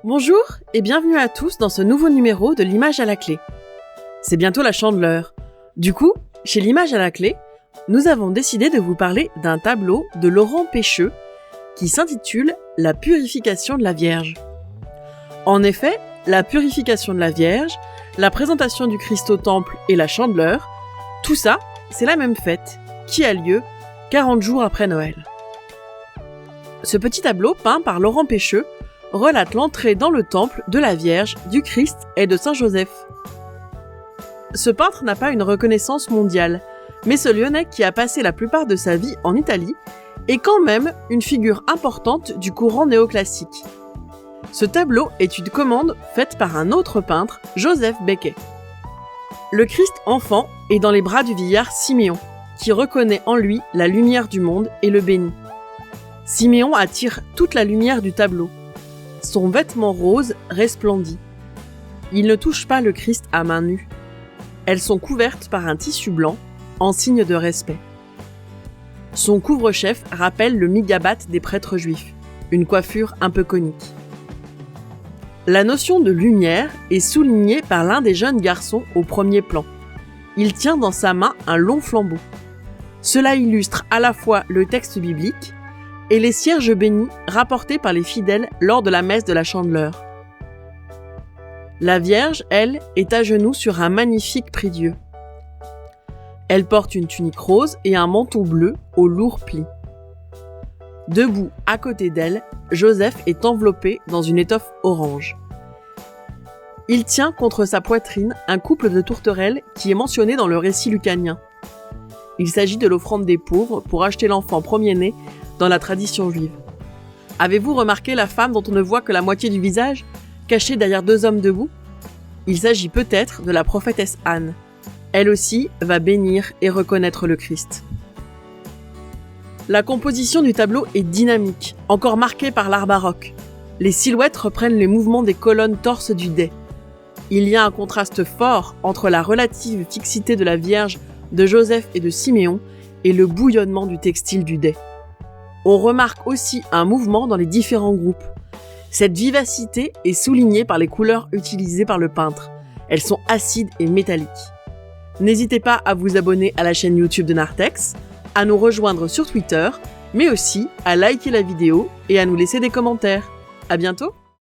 Bonjour et bienvenue à tous dans ce nouveau numéro de l'image à la clé. C'est bientôt la Chandeleur. Du coup, chez l'image à la clé, nous avons décidé de vous parler d'un tableau de Laurent Peycheux qui s'intitule « La purification de la Vierge ». En effet, la purification de la Vierge, la présentation du Christ au temple et la Chandeleur, tout ça, c'est la même fête qui a lieu 40 jours après Noël. Ce petit tableau peint par Laurent Peycheux relate l'entrée dans le temple de la Vierge, du Christ et de Saint Joseph. Ce peintre n'a pas une reconnaissance mondiale, mais ce Lyonnais qui a passé la plupart de sa vie en Italie est quand même une figure importante du courant néoclassique. Ce tableau est une commande faite par un autre peintre, Joseph Becket. Le Christ enfant est dans les bras du vieillard Siméon, qui reconnaît en lui la lumière du monde et le bénit. Siméon attire toute la lumière du tableau. Son vêtement rose resplendit. Il ne touche pas le Christ à main nue. Elles sont couvertes par un tissu blanc, en signe de respect. Son couvre-chef rappelle le migabat des prêtres juifs, une coiffure un peu conique. La notion de lumière est soulignée par l'un des jeunes garçons au premier plan. Il tient dans sa main un long flambeau. Cela illustre à la fois le texte biblique et les cierges bénis rapportés par les fidèles lors de la messe de la Chandeleur. La Vierge, elle, est à genoux sur un magnifique prie-dieu. Elle porte une tunique rose et un manteau bleu aux lourds plis. Debout à côté d'elle, Joseph est enveloppé dans une étoffe orange. Il tient contre sa poitrine un couple de tourterelles qui est mentionné dans le récit lucanien. Il s'agit de l'offrande des pauvres pour acheter l'enfant premier-né dans la tradition juive. Avez-vous remarqué la femme dont on ne voit que la moitié du visage, cachée derrière deux hommes debout ? Il s'agit peut-être de la prophétesse Anne. Elle aussi va bénir et reconnaître le Christ. La composition du tableau est dynamique, encore marquée par l'art baroque. Les silhouettes reprennent les mouvements des colonnes torses du dais. Il y a un contraste fort entre la relative fixité de la Vierge, de Joseph et de Siméon et le bouillonnement du textile du dais. On remarque aussi un mouvement dans les différents groupes. Cette vivacité est soulignée par les couleurs utilisées par le peintre. Elles sont acides et métalliques. N'hésitez pas à vous abonner à la chaîne YouTube de Narthex, à nous rejoindre sur Twitter, mais aussi à liker la vidéo et à nous laisser des commentaires. À bientôt!